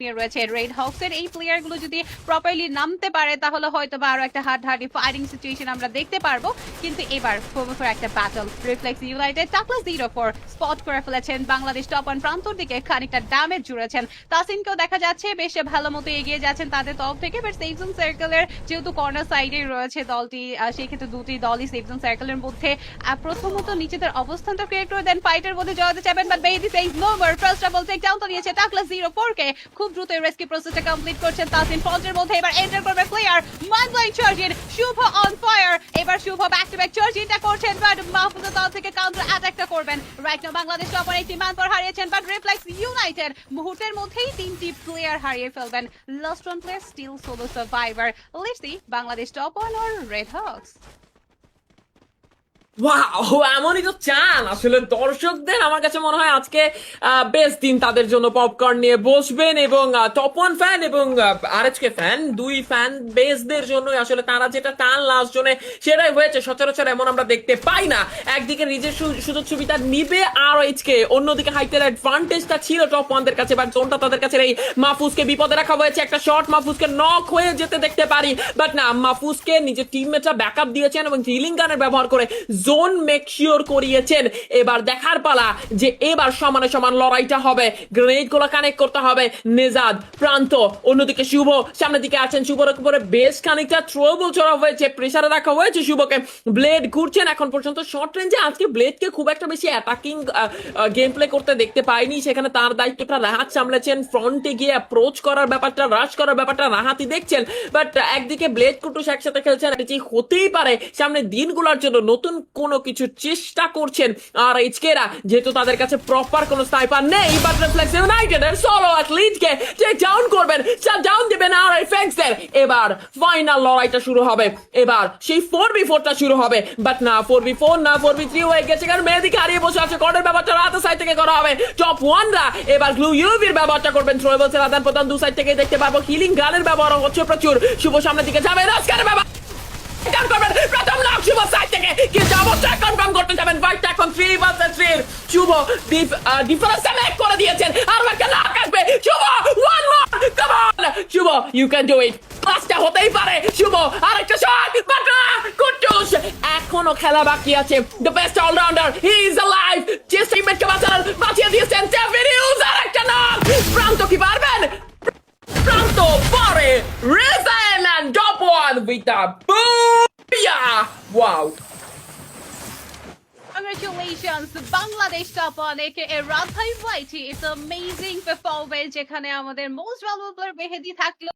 রয়েছে red Hawks এর এই প্লেয়ার গুলো যদি প্রপারলি নামতে পারে তাহলে হয়তো বা আরো একটা হাড্ডাহাড্ডি ফাইটিং সিচুয়েশন আমরা দেখতে পারবো। কিন্তু এবার 4v4 একটা ব্যাটল, রিফ্লেক্স ইউনাইটেড টাকলা 0-4 স্পট করে ফেলেছেন। বাংলাদেশ টপ ওয়ান প্রান্তর দিকে খানিকটা ড্যামেজ জুড়েছেন। তাসিনকেও দেখা যাচ্ছে বেশ ভালো মতো এগিয়ে যাচ্ছেন তাদের তরফ থেকে, বাট সেফ জোন সার্কেলের যেহেতু কর্নার সাইডে রয়েছে দলটি, সেই ক্ষেত্রে দুটি দলই সেফ জোন সার্কেলের মধ্যে প্রথমত নিজেদের অবস্থানটা ক্রিয়েট করে দেন, ফাইটের মধ্যে জড়াতে চাইবেন, বাট বেইদি সেজ নোভার ফার্স্ট ডাবল টেক ডাউন তো নিয়েছে টাকলা 0-4 কে। খুব দ্রুত রেস্কিউ প্রসেসটা কমপ্লিট করছেন তাসিন। ফল্টের মধ্যে এবার এন্টার করবে player mind blowing charging, Shuvo on fire. এবার শুভ ব্যাক টু ব্যাক চার্জিংটা করছেন, বাট মাহফুজের দল থেকে কাউন্টার অ্যাটাকটা করবেন। রাইট নাও বাংলাদেশ টপ একটি ম্যান পর হারিয়েছেন, বাট রিফ্লেক্স ইউনাইটেড মুহূর্তের মধ্যেই তিনটি প্লেয়ার হারিয়ে ফেলবেন। Last one player still solo survivor. Let's see Bangladesh top one or red hawks. Wow, এমনই তো চান আসলে দর্শকদের। আমার কাছে মনে হয় আজকে বেস্ট দিন তাদের জন্য। পপকর্ন নিয়ে বসবেন এবং টপ ওয়ান ফ্যান এবং আরএচকে ফ্যান, দুই ফ্যান বেসদের জন্য আসলে তারা যেটা টান লাস্ট জোনে সেটাই হয়েছে। সচরাচর এমন আমরা দেখতে পাই না। একদিকে নিজের সুযোগ সুবিধা নিবে আরএচকে, অন্যদিকে হাইটের অ্যাডভান্টেজটা ছিল টপ ওয়ানদের কাছে, বাট জোনটা তাদের কাছে এই মাহফুজকে বিপদে রাখা হয়েছে। একটা শট মাহফুজকে নক হয়ে যেতে দেখতে পারি, বাট না, মাহফুজকে নিজের টিমমেটরা ব্যাকআপ দিয়েছেন এবং হিলিং গানের ব্যবহার করে জোন মেক শিওর করিয়েছেন। এবার দেখার পালা যে এবার সমানে সমান লড়াইটা হবে। গ্রেনেড গুলো কানেক্ট করতে হবে। নেজাদ, প্রান্ত, অন্যদিকে শুভ সামনের দিকে আছেন। শুভর উপরে বেশ খানিকটা থ্রোবল ছোড়া হয়েছে, প্রেসারে রাখা হয়েছে শুভকে। ব্লেড ঘুরছেন এখন পর্যন্ত শর্ট রেঞ্জে। আজকে ব্লেডকে খুব একটা বেশি অ্যাটাকিং গেম প্লে করতে দেখতে পাইনি, সেখানে তার দায়িত্বটা রাহাত সামলেছেন। ফ্রন্টে গিয়ে অ্যাপ্রোচ করার ব্যাপারটা, রাশ করার ব্যাপারটা রাহাতই দেখছেন। বাট একদিকে ব্লেড কুটুস একসাথে খেলছেন, এটি হতেই পারে সামনে দিনগুলোর জন্য নতুন কোনো কিছু চেষ্টা করছেন আর এইচকেরা, যেহেতু তাদের কাছে প্রপার কোনো স্নাইপার নেই। বাট রিফ্লেক্স ইউনাইটেড এর সোলো অ্যাথলিটকে টেক ডাউন করবেন, শাট ডাউন দিবেন আর এফএক্সদের। এবার ফাইনাল লড়াইটা শুরু হবে, এবার সেই 4v4টা শুরু হবে। বাট না 4v4 না 4v3 হয়ে গেছে, কারণ মেহেদিকে হারিয়ে বসে আছে। কর্নার ব্যাপারটা রাতের সাইড থেকে করা হবে। টপ ওয়ানরা এবার গ্লু ইউভির ব্যবহারটা করবেন। থ্রোয়েবলসের আদান প্রদান দু সাইড থেকে দেখতে পাবো। হিলিং গানের ব্যবহার হচ্ছে প্রচুর। শুভ সামনের দিকে যাবে, রাজকারের ব্যবহার প্রথম নাম শুভ সাইড থেকে কিন্তু অবশ্যই কনফার্ম করতে যাবেন। ফাইট এখন 3 ভার্সেস 3। শুভ ডিফারেন্সটা মেক করে দিয়েছেন। আর একটা নাক আসবে। Shuvo one more, come on Shuvo, you can do it. ক্লাসটা হতেই পারে। শুভ আরেকটা শট, বাট কুটুস এখনো খেলা বাকি আছে। The best all-rounder, he is alive. Just টিমমেটকে বাঁচিয়ে দিয়েছেন। টেভিরিউস আরেকটা নাক। প্রান্ত কি পারবেন? প্রান্ত পারে। Ryzen and top one with the booyah! Wow! Congratulations, Bangladesh top one aka Radhai Whitey. It's amazing performance যেখানে আমাদের মোস্ট ভ্যালুয়েবল মেহেদি থাকলো।